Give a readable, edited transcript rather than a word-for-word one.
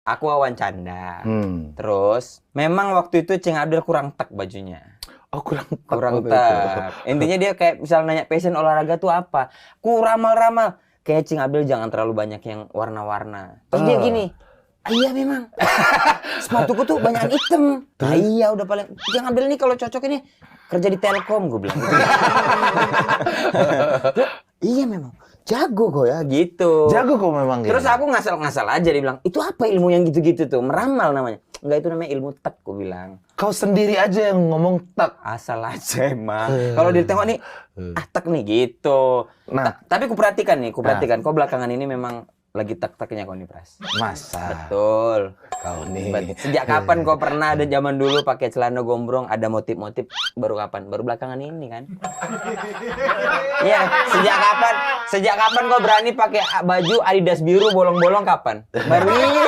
Aku awan canda. Terus memang waktu itu Cing Abdel kurang tek bajunya. Oh, kurang tek. Intinya dia kayak misal nanya passion olahraga tuh apa? Ku ramal-ramal. Kayak Cing Abdel jangan terlalu banyak yang warna-warna. Terus dia gini. Iya memang. Sepatuku tuh banyak hitam. Iya udah paling. Cing Abdel nih kalau cocok ini kerja di Telkom gue bilang. Iya memang. Jago kok ya gitu. Jago kok memang. Terus aku ngasal-ngasal aja dia bilang, itu apa ilmu yang gitu-gitu tuh? Meramal namanya. Enggak, itu namanya ilmu tek, aku bilang. Kau sendiri aja yang ngomong tek. Asal aja emang. Kalau ditengok nih, tek nih gitu. Nah, tapi kuperhatikan kau belakangan ini memang lagi tek-teknya kau nih, Pras. masa. Betul. Kau nih. Sejak kapan kau pernah ada zaman dulu pakai celana gombrong ada motif-motif, baru kapan? Baru belakangan ini kan? Iya, sejak kapan kau berani pakai baju Adidas biru bolong-bolong kapan? Baru ini